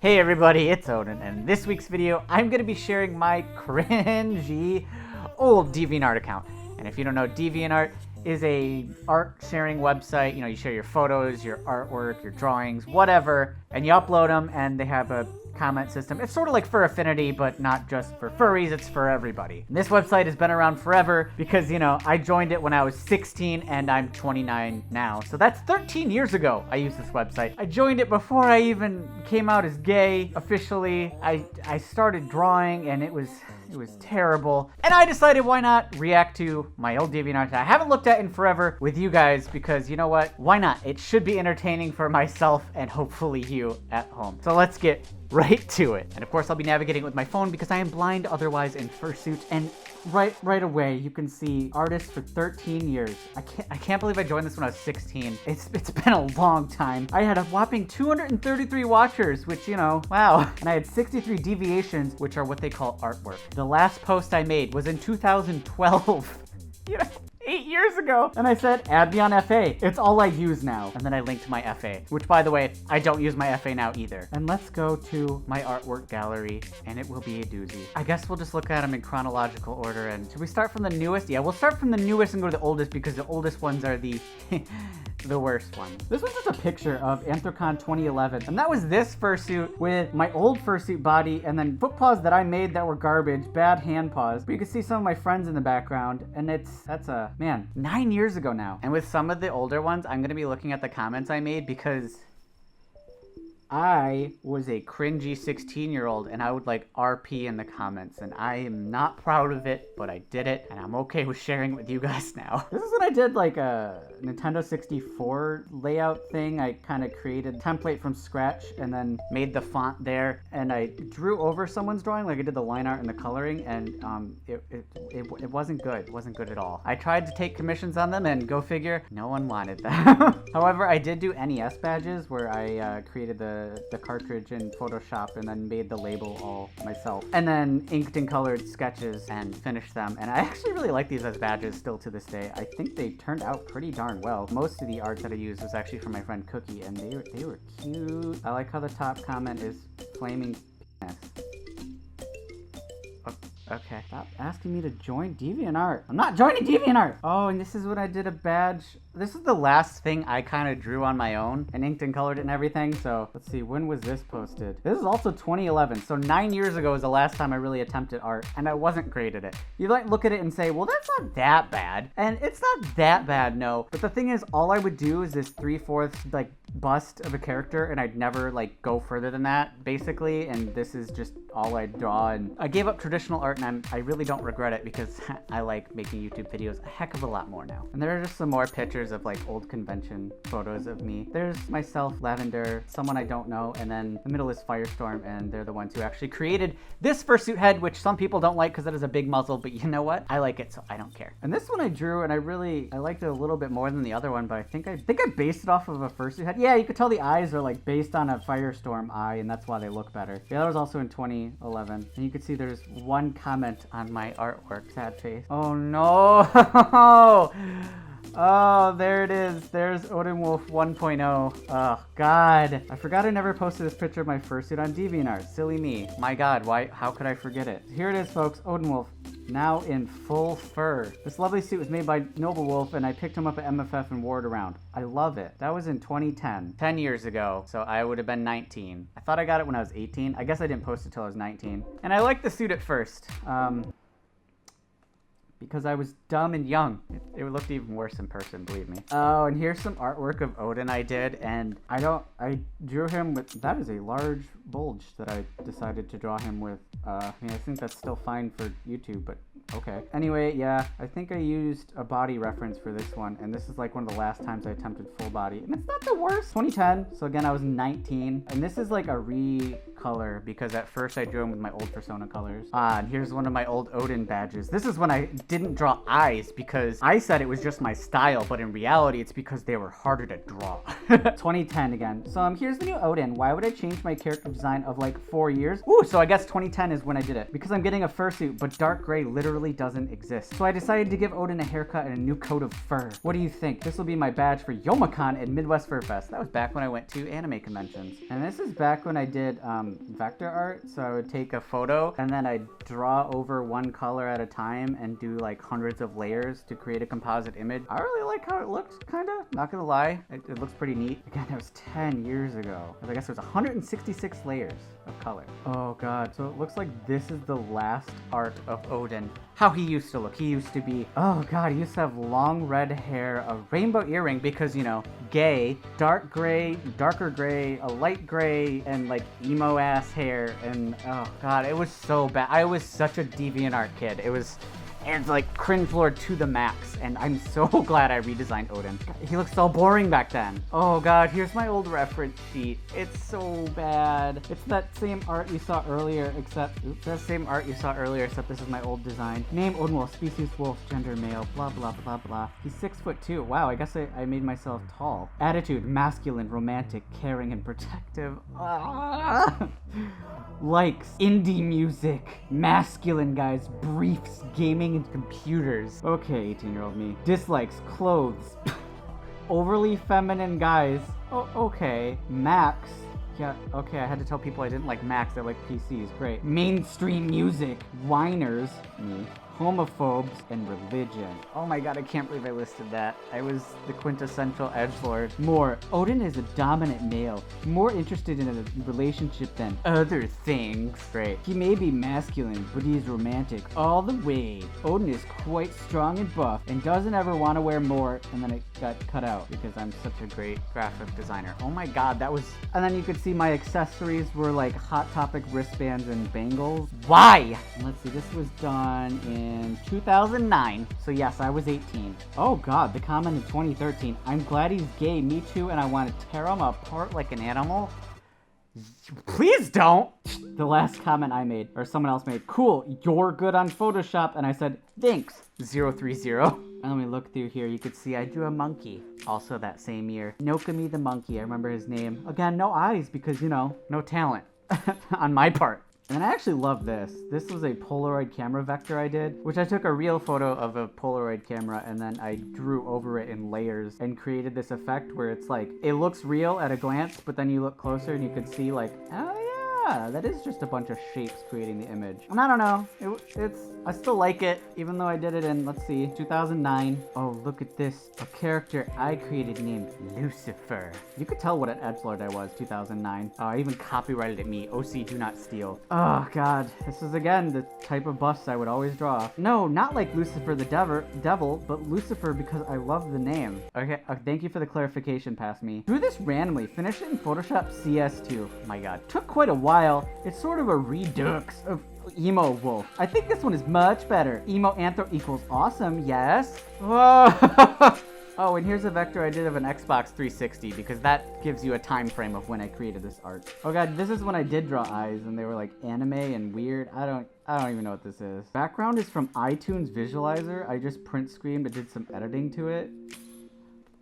Hey everybody, it's Odin, and in this week's video, I'm going to be sharing my cringy old DeviantArt account. And if you don't know, DeviantArt is a art sharing website. You know, you share your photos, your artwork, your drawings, whatever, and you upload them, and they have a comment system. It's sort of like Fur Affinity, but not just for furries, it's for everybody. And this website has been around forever because, you know, I joined it when I was 16 and I'm 29 now. So that's 13 years ago I used this website. I joined it before I even came out as gay officially. I started drawing and it was terrible. And I decided why not react to my old DeviantArt that I haven't looked at in forever with you guys because you know what? Why not? It should be entertaining for myself and hopefully you at home. So let's get right to it. And of course I'll be navigating with my phone because I am blind otherwise in fursuit. And right away you can see artist for 13 years. I can't believe I joined this when I was 16. It's been a long time. I had a whopping 233 watchers, which, you know, wow. And I had 63 deviations, which are what they call artwork. The last post I made was in 2012. You know, 8 years ago. And I said, add me on FA. It's all I use now. And then I linked my FA, which by the way, I don't use my FA now either. And let's go to my artwork gallery and it will be a doozy. I guess we'll just look at them in chronological order. And should we start from the newest? Yeah, we'll start from the newest and go to the oldest because the oldest ones are the the worst ones. This was just a picture of Anthrocon 2011. And that was this fursuit with my old fursuit body and then foot paws that I made that were garbage, bad hand paws. But you can see some of my friends in the background and that's a, man, 9 years ago now. And with some of the older ones, I'm gonna be looking at the comments I made because I was a cringy 16-year-old and I would like RP in the comments and I am not proud of it, but I did it and I'm okay with sharing it with you guys now. This is when I did like a Nintendo 64 layout thing. I kind of created a template from scratch and then made the font there and I drew over someone's drawing, like I did the line art and the coloring, and it wasn't good. It wasn't good at all. I tried to take commissions on them and go figure, no one wanted them. However, I did do NES badges where I created the cartridge in Photoshop and then made the label all myself. And then inked and colored sketches and finished them. And I actually really like these as badges still to this day. I think they turned out pretty darn well. Most of the art that I used was actually from my friend Cookie and they were cute. I like how the top comment is flaming penis. Okay. Stop asking me to join DeviantArt. I'm not joining DeviantArt! Oh, and this is when I did a badge. This is the last thing I kind of drew on my own and inked and colored it and everything. So let's see, when was this posted? This is also 2011. So 9 years ago was the last time I really attempted art and I wasn't great at it. You like look at it and say, well, that's not that bad. And it's not that bad, no. But the thing is, all I would do is this 3/4 like bust of a character and I'd never like go further than that basically, and this is just all I draw. And I gave up traditional art and I really don't regret it because I like making YouTube videos a heck of a lot more now. And there are just some more pictures of like old convention photos of me. There's myself, Lavender, someone I don't know, and then the middle is Firestorm, and they're the ones who actually created this fursuit head, which some people don't like because it has a big muzzle, but you know what? I like it, so I don't care. And this one I drew and I liked it a little bit more than the other one, but I think I based it off of a fursuit head. Yeah, you could tell the eyes are like based on a Firestorm eye, and that's why they look better. The other was also in 2011, and you can see there's one comment on my artwork. Sad face. Oh no! Oh, there it is. There's odinwolf 1.0. Oh, God. I forgot I never posted this picture of my fursuit on DeviantArt. Silly me. My God, why? How could I forget it? Here it is, folks. Odinwolf, now in full fur. This lovely suit was made by Noble Wolf, and I picked him up at MFF and wore it around. I love it. That was in 2010. 10 years ago, so I would have been 19. I thought I got it when I was 18. I guess I didn't post it till I was 19. And I liked the suit at first. Because I was dumb and young. It looked even worse in person, believe me. Oh, and here's some artwork of Odin I did, and I drew him with, that is a large bulge that I decided to draw him with. I mean, I think that's still fine for YouTube, but okay. Anyway, yeah, I think I used a body reference for this one, and this is like one of the last times I attempted full body, and it's not the worst. 2010, so again, I was 19, and this is like a recolor because at first I drew him with my old Persona colors. And here's one of my old Odin badges. This is when I didn't draw eyes because I said it was just my style, but in reality, it's because they were harder to draw. 2010 again. So here's the new Odin. Why would I change my character design of like 4 years? Ooh, so I guess 2010 is when I did it because I'm getting a fursuit, but dark gray literally literally doesn't exist. So I decided to give Odin a haircut and a new coat of fur. What do you think? This will be my badge for Youmacon and Midwest Fur Fest. That was back when I went to anime conventions. And this is back when I did vector art. So I would take a photo and then I'd draw over one color at a time and do like hundreds of layers to create a composite image. I really like how it looks, kinda, not gonna lie. It looks pretty neat. Again, that was 10 years ago. I guess it was 166 layers of color. Oh god, so it looks like this is the last art of Odin. How he used to look. He used to be, oh god, he used to have long red hair, a rainbow earring because, you know, gay, dark gray, darker gray, a light gray, and like emo ass hair, and oh god, it was so bad. I was such a DeviantArt kid. It's like cringe lord to the max, and I'm so glad I redesigned Odin. He looked so boring back then. Oh god, here's my old reference sheet. It's so bad. It's that same art you saw earlier, except this is my old design. Name Odinwolf, species wolf, gender male, blah blah blah blah. He's 6'2". Wow, I guess I made myself tall. Attitude, masculine, romantic, caring, and protective. Likes, indie music, masculine guys, briefs, gaming, and computers. Okay, 18-year-old me. Dislikes, clothes, overly feminine guys. Oh, okay. Max. Yeah, okay, I had to tell people I didn't like Macs, I like PCs. Great. Mainstream music, whiners, me, homophobes, and religion. Oh my god, I can't believe I listed that. I was the quintessential edgelord. More, Odin is a dominant male, more interested in a relationship than other things. Great. He may be masculine, but he's romantic all the way. Odin is quite strong and buff, and doesn't ever want to wear more, and then it got cut out because I'm such a great graphic designer. Oh my god, that was... And then you could see my accessories were like Hot Topic wristbands and bangles. Why? Let's see, this was done in 2009. So yes, I was 18. Oh god, the comment in 2013. I'm glad he's gay, me too, and I want to tear him apart like an animal. Please don't! The last comment I made, or someone else made, cool, you're good on Photoshop, and I said, thanks, 030. And let me look through here, you could see I drew a monkey. Also that same year. Nokami the monkey, I remember his name. Again, no eyes, because, you know, no talent on my part. And I actually love this. This was a Polaroid camera vector I did, which I took a real photo of a Polaroid camera and then I drew over it in layers and created this effect where it's like, it looks real at a glance, but then you look closer and you can see like, oh yeah, that is just a bunch of shapes creating the image. And I don't know, I still like it, even though I did it in, let's see, 2009. Oh, look at this, a character I created named Lucifer. You could tell what an edgelord I was, 2009. Oh, I even copyrighted it me, OC do not steal. Oh god, this is again the type of busts I would always draw. No, not like Lucifer the devil, but Lucifer because I love the name. Okay, thank you for the clarification, past me. Drew this randomly, finished it in Photoshop CS2. Oh my god, took quite a while. It's sort of a redux of Emo Wolf. I think this one is much better. Emo Anthro equals awesome, yes. Whoa. Oh, and here's a vector I did of an Xbox 360 because that gives you a time frame of when I created this art. Oh god, this is when I did draw eyes and they were like anime and weird. I don't even know what this is. Background is from iTunes Visualizer. I just print screened but did some editing to it.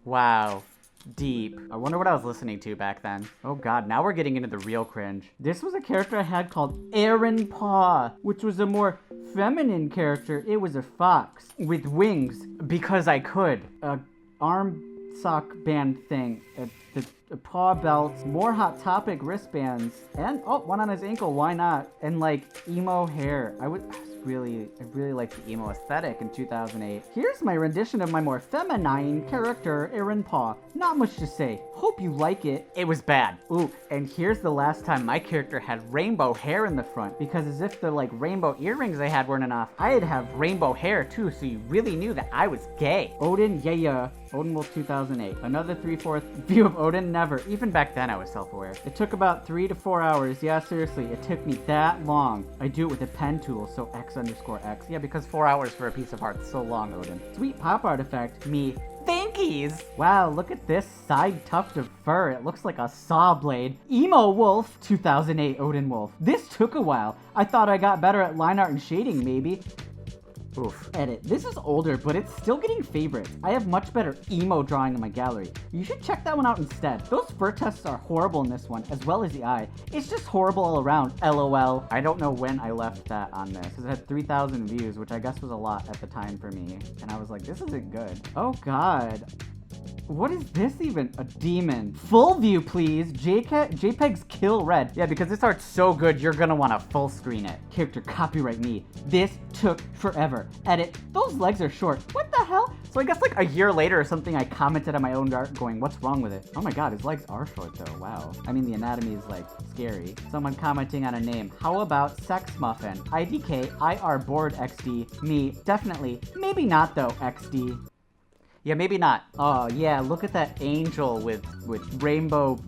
Wow. Deep. I wonder what I was listening to back then. Oh god, now we're getting into the real cringe. This was a character I had called Aaron Paw, which was a more feminine character. It was a fox with wings because I could. A arm sock band thing. The paw belts, more Hot Topic wristbands, and oh, one on his ankle, why not? And like emo hair. I really liked the emo aesthetic in 2008. Here's my rendition of my more feminine character, Aaron Paw. Not much to say. Hope you like it. It was bad. Ooh, and here's the last time my character had rainbow hair in the front, because as if the like rainbow earrings I had weren't enough, I'd have rainbow hair too, so you really knew that I was gay. Odin, yeah. Odin Wolf 2008. Another 3/4 view of Odin, never. Even back then I was self-aware. It took about 3 to 4 hours. Yeah, seriously, it took me that long. I do it with a pen tool, so X_X. Yeah, because 4 hours for a piece of art is so long, Odin. Sweet pop artifact. Me. Thankies! Wow, look at this side tuft of fur. It looks like a saw blade. Emo Wolf 2008 Odin Wolf. This took a while. I thought I got better at line art and shading, maybe. Oof. Edit. This is older, but it's still getting favorites. I have much better emo drawing in my gallery. You should check that one out instead. Those fur tests are horrible in this one, as well as the eye. It's just horrible all around. LOL. I don't know when I left that on this, because it had 3,000 views, which I guess was a lot at the time for me. And I was like, this isn't good. Oh god. What is this even? A demon. Full view, please. JPEG's kill red. Yeah, because this art's so good, you're gonna want to full screen it. Character copyright me. This took forever. Edit. Those legs are short. What the hell? So I guess like a year later or something, I Commented on my own art going, what's wrong with it? Oh my god, his legs are short though. Wow. I mean, the anatomy is like scary. Someone commenting on a name. How about Sex Muffin? IDK, IR bored XD. Me. Definitely. Maybe not though, XD. Yeah, maybe not. Oh yeah, look at that angel with rainbow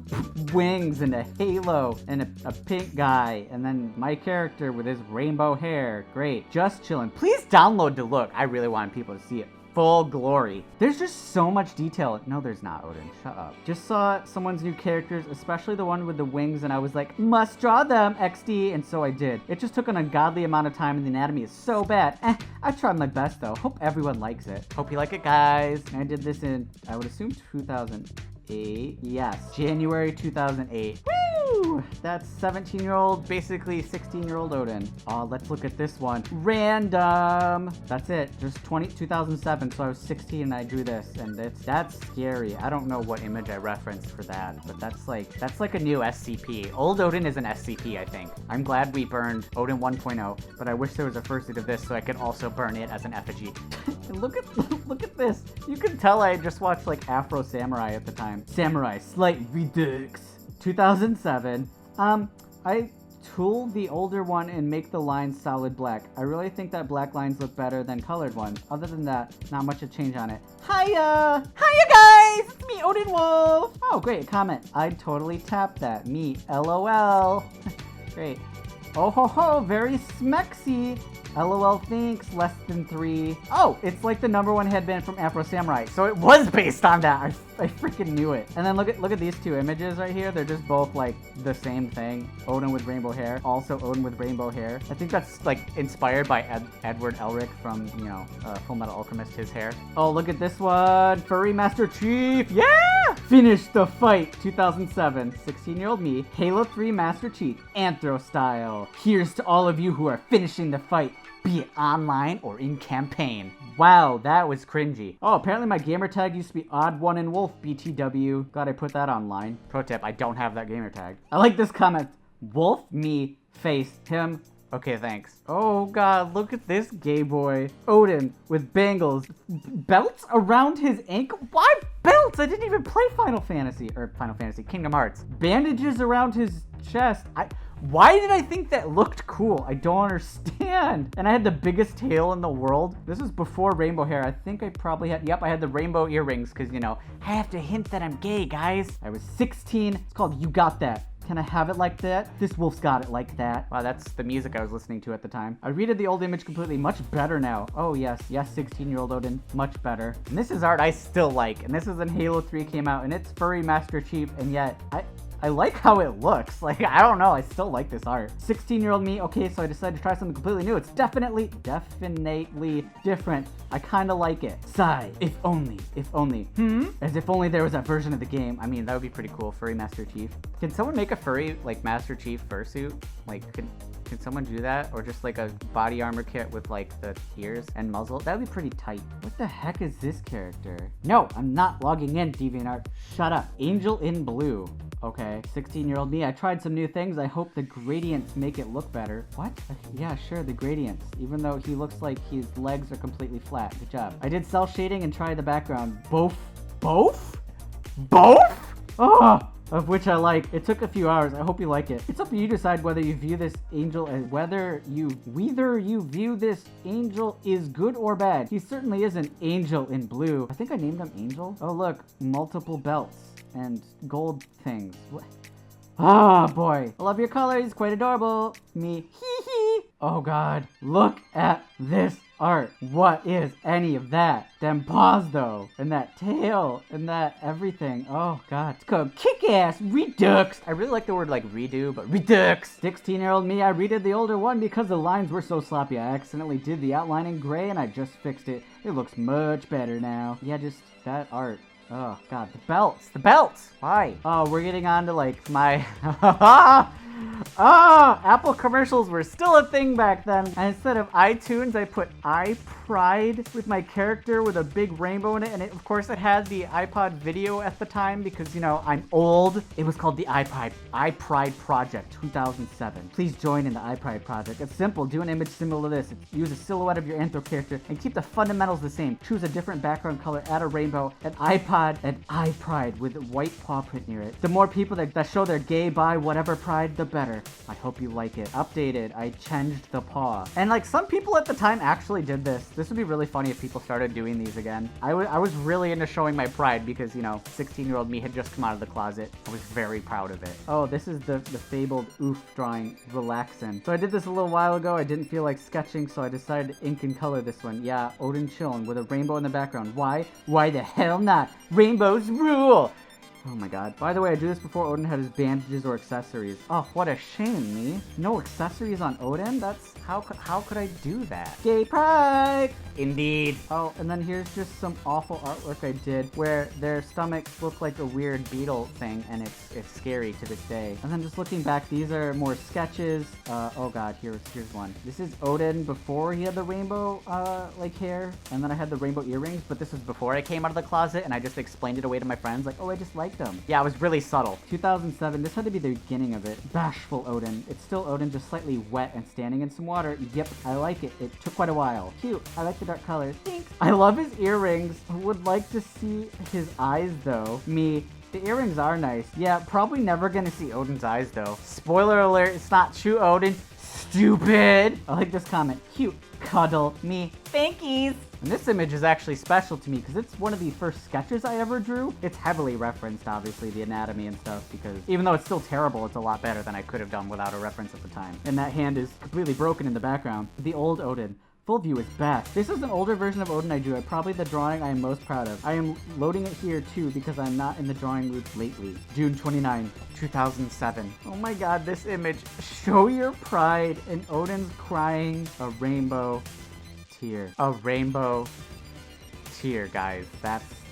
wings and a halo and a pink guy, and then my character with his rainbow hair. Great. Just chilling. Please download the look. I really want people to see it. Full glory. There's just so much detail. No, there's not, Odin. Shut up. Just saw someone's new characters, especially the one with the wings, and I was like, must draw them, XD, and so I did. It just took an ungodly amount of time, and the anatomy is so bad. I tried my best, though. Hope everyone likes it. Hope you like it, guys. I did this in, I would assume, 2008. Yes, January 2008. Woo! That's 17-year-old, basically 16-year-old Odin. Oh, let's look at this one. Random. That's it. Just 2007, so I was 16 and I drew this, and that's scary. I don't know what image I referenced for that, but that's like a new SCP. Old Odin is an SCP, I think. I'm glad we burned Odin 1.0, but I wish there was a fursuit of this so I could also burn it as an effigy. look at this. You can tell I just watched like Afro Samurai at the time. Samurai Slight Redux. 2007. I tool the older one and make the lines solid black. I really think that black lines look better than colored ones. Other than that, not much to change on it. Hiya! Hiya guys! It's me, odinwolf! Oh, great, comment. I'd totally tap that. Me, LOL. Great. Oh ho ho, very smexy. LOL thinks less than 3. Oh, it's like the #1 headband from Afro Samurai. So it was based on that. I freaking knew it. And then look at these two images right here. They're just both like the same thing. Odin with rainbow hair. Also Odin with rainbow hair. I think that's like inspired by Edward Elric from, you know, Full Metal Alchemist, his hair. Oh, look at this one. Furry Master Chief. Yeah! Finish the fight. 2007. 16-year-old me. Halo 3 Master Chief. Anthro style. Here's to all of you who are finishing the fight, be it online or in campaign. Wow, that was cringy. Oh, apparently my gamer tag used to be odinwolf BTW. Glad I put that online. Pro tip, I don't have that gamer tag. I like this comment. Wolf, me, face, him. Okay, thanks. Oh god, look at this gay boy. Odin with bangles. Belts around his ankle? Why belts? I didn't even play Final Fantasy, Kingdom Hearts. Bandages around his chest. Why did I think that looked cool? I don't understand. And I had the biggest tail in the world. This was before rainbow hair. I think I probably had, yep, I had the rainbow earrings because, you know, I have to hint that I'm gay, guys. I was 16. It's called You Got That. Can I have it like that? This wolf's got it like that. Wow, that's the music I was listening to at the time. I redid the old image completely. Much better now. Oh, yes, 16-year-old Odin. Much better. And this is art I still like. And this is when Halo 3 came out. And it's Furry Master Chief. And yet, I like how it looks. Like, I don't know. I still like this art. 16-year-old me. Okay, so I decided to try something completely new. It's definitely different. I kind of like it. Sigh. If only. As if only there was that version of the game. I mean, that would be pretty cool. Furry Master Chief. Can someone make a furry, like, Master Chief fursuit? Like, can someone do that? Or just like a body armor kit with like the ears and muzzle? That would be pretty tight. What the heck is this character? No, I'm not logging in, DeviantArt. Shut up. Angel in blue. Okay, 16-year-old me. I tried some new things. I hope the gradients make it look better. What? Yeah, sure, the gradients. Even though he looks like his legs are completely flat. Good job. I did cell shading and tried the background. Both? Oh! Of which I like. It took a few hours. I hope you like it. It's up to you to decide whether you view this angel as whether you view this angel is good or bad. He certainly is an angel in blue. I think I named him Angel. Oh look, multiple belts and gold things. What? Ah, boy. I love your colors. Quite adorable. Me. Hee hee. Oh God, look at this art. What is any of that? Them paws though, and that tail, and that everything. Oh God, it's called kick-ass redux. I really like the word like redo, but redux. 16-year-old me, I redid the older one because the lines were so sloppy. I accidentally did the outline in gray and I just fixed it. It looks much better now. Yeah, just that art. Oh God, the belts. The belts. Why? Oh, we're getting on to like my Apple commercials were still a thing back then. And instead of iTunes, I put iPride with my character with a big rainbow in it. And of course, it had the iPod video at the time because, you know, I'm old. It was called the iPride Project 2007. Please join in the iPride Project. It's simple. Do an image similar to this. Use a silhouette of your anthro character and keep the fundamentals the same. Choose a different background color, add a rainbow, an iPod, and iPride with a white paw print near it. The more people that show their gay, bi, whatever pride, the better. I hope you like it. Updated. I changed the paw. And like some people at the time actually did this. This would be really funny if people started doing these again. I was really into showing my pride because, you know, 16-year-old me had just come out of the closet. I was very proud of it. Oh, this is the fabled oof drawing, relaxin'. So I did this a little while ago. I didn't feel like sketching, so I decided to ink and color this one. Yeah, Odin chillin' with a rainbow in the background. Why? Why the hell not? Rainbows rule! Oh my God. By the way, I drew this before Odin had his bandages or accessories. Oh, what a shame, me. No accessories on Odin? That's... How could I do that? Gay pride! Indeed. Oh, and then here's just some awful artwork I did where their stomachs look like a weird beetle thing, and it's scary to this day. And then just looking back, these are more sketches. Oh God, here's one. This is Odin before he had the rainbow, like hair, and then I had the rainbow earrings, but this was Before I came out of the closet and I just explained it away to my friends like, oh, I just like them. yeah, it was really subtle. 2007, this had to be the beginning of it. Bashful Odin. It's still Odin, just slightly wet and standing in some water. Yep, I like it. It took quite a while. Cute. I like the dark colors. Thanks. I love his earrings. Would like to see his eyes though. Me. The earrings are nice. Yeah, probably never gonna see Odin's eyes though. Spoiler alert, it's not true, Odin. Stupid. I like this comment. Cute. Cuddle. Me. Thankies. And this image is actually special to me because it's one of the first sketches I ever drew. It's heavily referenced, obviously, the anatomy and stuff, because even though it's still terrible, it's a lot better than I could have done without a reference at the time. And that hand is completely broken in the background. The old Odin. Full view is best. This is an older version of Odin I drew. Probably the drawing I am most proud of. I am loading it here too because I'm not in the drawing mood lately. June 29, 2007. Oh my God, this image. Show your pride. And Odin's crying a rainbow tear. A rainbow tear, guys.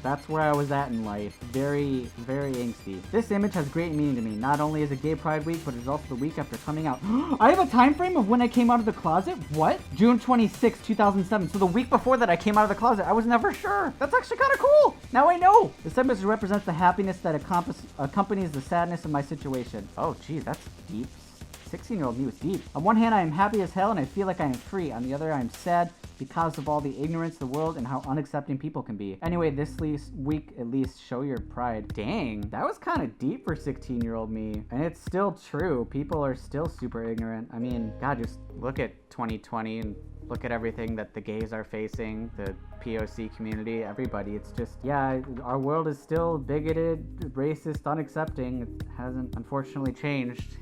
That's where I was at in life. Very, very angsty. This image has great meaning to me. Not only is it Gay Pride Week, but it's also the week after coming out. I have a time frame of when I came out of the closet? What? June 26, 2007. So the week before that I came out of the closet. I was never sure. That's actually kind of cool. Now I know. This image represents the happiness that accompanies the sadness of my situation. Oh, geez, that's deep. 16-year-old me was deep. On one hand, I am happy as hell and I feel like I am free. On the other, I am sad because of all the ignorance of the world and how unaccepting people can be. Anyway, this week, at least, show your pride. Dang, that was kind of deep for 16-year-old me. And it's still true. People are still super ignorant. I mean, God, just look at 2020 and look at everything that the gays are facing, the POC community, everybody. It's just, yeah, our world is still bigoted, racist, unaccepting. It hasn't, unfortunately, changed.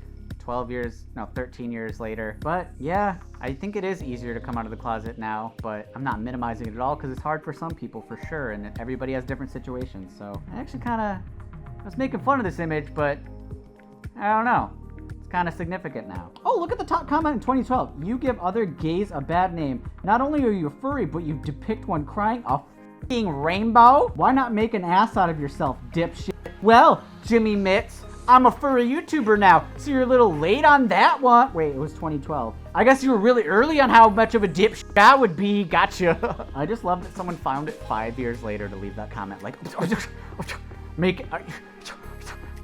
13 years later. But yeah, I think it is easier to come out of the closet now, but I'm not minimizing it at all because it's hard for some people for sure, and everybody has different situations. So I actually I was making fun of this image, but I don't know. It's kind of significant now. Oh, look at the top comment in 2012. You give other gays a bad name. Not only are you a furry, but you depict one crying a f***ing rainbow? Why not make an ass out of yourself, dipshit? Well, Jimmy Mitts, I'm a furry YouTuber now, so you're a little late on that one. Wait, it was 2012. I guess you were really early on how much of a dipshit that would be. Gotcha. I just love that someone found it 5 years later to leave that comment. Like,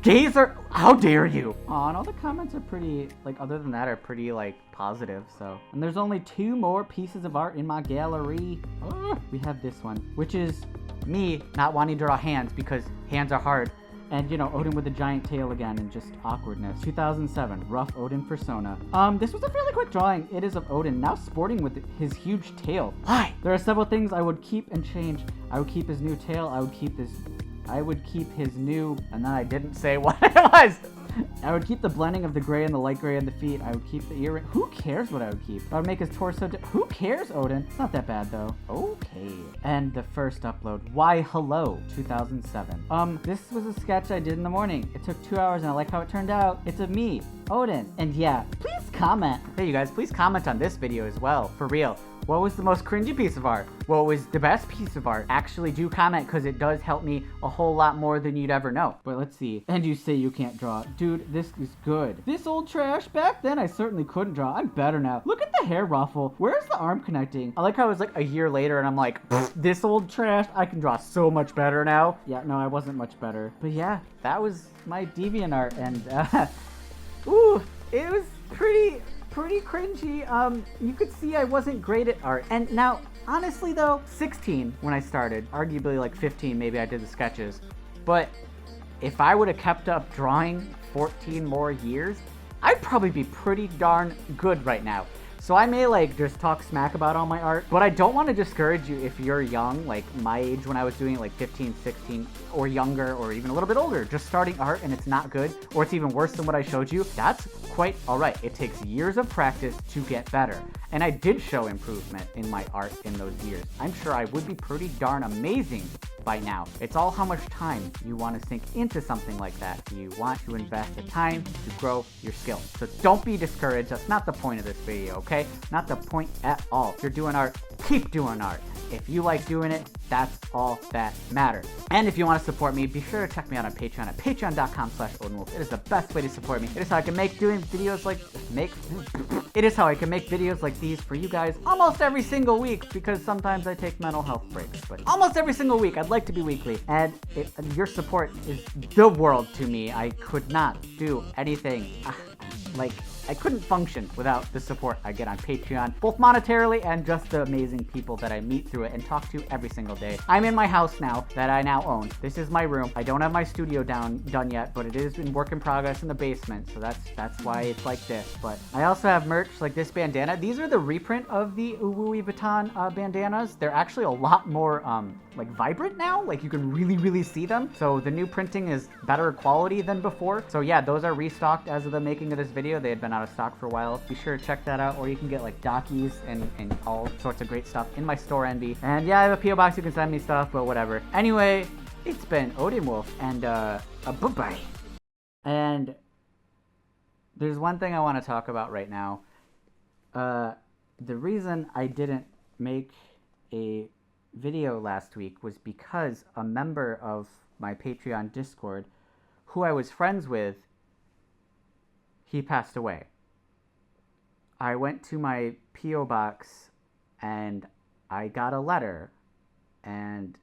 gays are, how dare you? Aw, and all the comments are pretty, like, other than that, are pretty, like, positive, so. And there's only 2 more pieces of art in my gallery. We have this one, which is me not wanting to draw hands because hands are hard. And, you know, Odin with a giant tail again and just awkwardness. 2007, rough Odin persona. This was a fairly quick drawing. It is of Odin, now sporting with his huge tail. Why? There are several things I would keep and change. I would keep his new tail. I would keep his new... And then I didn't say what it was. I would keep the blending of the gray and the light gray on the feet. I would keep the earring. Who cares what I would keep? I would make his torso. Who cares, Odin? It's not that bad though. Okay. And the first upload. Why hello, 2007. This was a sketch I did in the morning. It took 2 hours and I like how it turned out. It's of me, Odin. And yeah, please comment. Hey, you guys, please comment on this video as well. For real. What was the most cringy piece of art? What was the best piece of art? Actually do comment, because it does help me a whole lot more than you'd ever know. But let's see. And you say you can't draw. Dude, this is good. This old trash, back then I certainly couldn't draw. I'm better now. Look at the hair ruffle. Where's the arm connecting? I like how it was like a year later and I'm like, this old trash, I can draw so much better now. Yeah, no, I wasn't much better. But yeah, that was my DeviantArt, and ooh, it was pretty cringy. You could see I wasn't great at art. And now, honestly though, 16 when I started, arguably like 15 maybe I did the sketches. But if I would have kept up drawing 14 more years, I'd probably be pretty darn good right now. So I may like just talk smack about all my art, but I don't want to discourage you if you're young, like my age when I was doing it, like 15, 16, or younger, or even a little bit older, just starting art and it's not good, or it's even worse than what I showed you. That's quite all right. It takes years of practice to get better. And I did show improvement in my art in those years. I'm sure I would be pretty darn amazing by now. It's all how much time you want to sink into something like that. You want to invest the time to grow your skills. So don't be discouraged. That's not the point of this video, okay? Not the point at all. If you're doing art, keep doing art. If you like doing it, that's all that matters. And if you want to support me, be sure to check me out on Patreon at patreon.com/odinwolf. It is the best way to support me. It is how I can make videos like these for you guys almost every single week, because sometimes I take mental health breaks, but almost every single week. I'd like to be weekly, and your support is the world to me. I could not do anything. I couldn't function without the support I get on Patreon, both monetarily and just the amazing people that I meet through it and talk to every single day. I'm in my house now that I now own. This is my room. I don't have my studio done yet, but it is in work in progress in the basement, so that's why it's like this. But I also have merch like this bandana. These are the reprint of the Louis Vuitton bandanas. They're actually a lot more like vibrant now. Like you can really see them. So the new printing is better quality than before. So yeah, those are restocked as of the making of this video. They had been out of stock for a while. Be sure to check that out, or you can get like dockies and all sorts of great stuff in my store, Envy. And yeah, I have a PO box, you can send me stuff, but whatever. Anyway, it's been Odin Wolf, and bye-bye. And there's one thing I want to talk about right now. The reason I didn't make a video last week was because a member of my Patreon Discord, who I was friends with, he passed away. I went to my P.O. box and I got a letter, and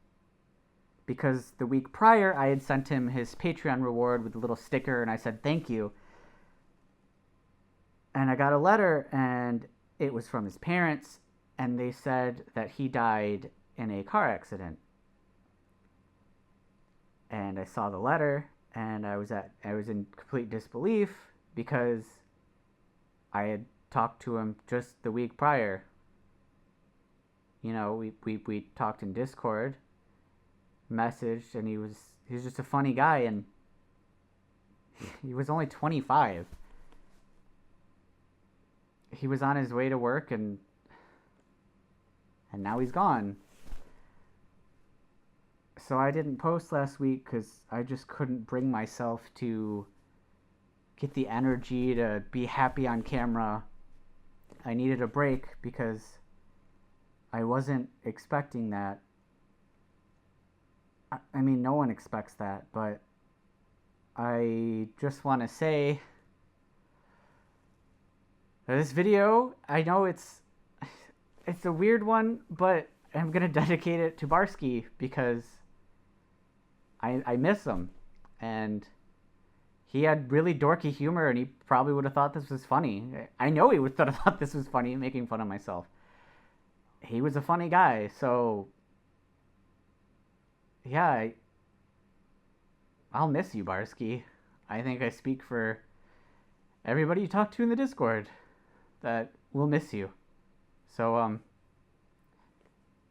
because the week prior I had sent him his Patreon reward with a little sticker and I said thank you, and I got a letter and it was from his parents, and they said that he died in a car accident. And I saw the letter and I was in complete disbelief, because I had talked to him just the week prior. You know, we talked in Discord, messaged, and he was just a funny guy, and he was only 25. He was on his way to work, and now he's gone. So I didn't post last week because I just couldn't bring myself to get the energy to be happy on camera. I needed a break because I wasn't expecting that. I mean, no one expects that, but I just want to say that this video, I know it's a weird one, but I'm going to dedicate it to Barsky because I miss him, and he had really dorky humor, and he probably would have thought this was funny. I know he would have thought this was funny, making fun of myself. He was a funny guy, so yeah, I'll miss you, Barsky. I think I speak for everybody you talk to in the Discord that will miss you. So,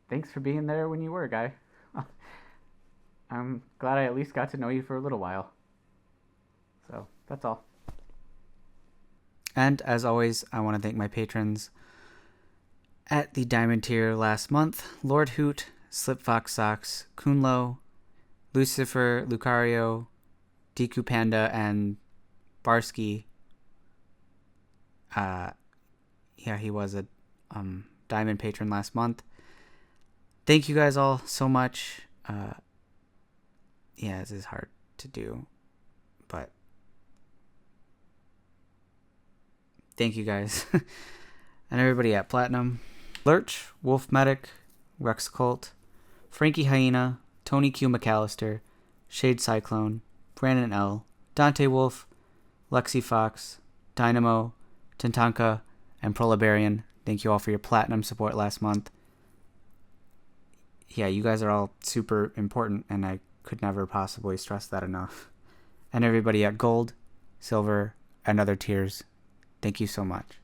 thanks for being there when you were, guy. I'm glad I at least got to know you for a little while. So, That's all. And as always, I want to thank my patrons at the Diamond tier last month: Lord Hoot, Slip Fox Socks, Kunlo, Lucifer, Lucario, Deku Panda, and Barsky. Yeah, he was a Diamond patron last month. Thank you guys all so much. Yeah, this is hard to do, but thank you guys. And everybody at Platinum: Lurch, Wolf Medic, Rex Colt, Frankie Hyena, Tony Q McAllister, Shade Cyclone, Brandon L, Dante Wolf, Lexi Fox, Dynamo, Tintanka, and Prolibarian. Thank you all for your Platinum support last month. Yeah, you guys are all super important, and I could never possibly stress that enough. And everybody at Gold, Silver, and other tiers, thank you so much.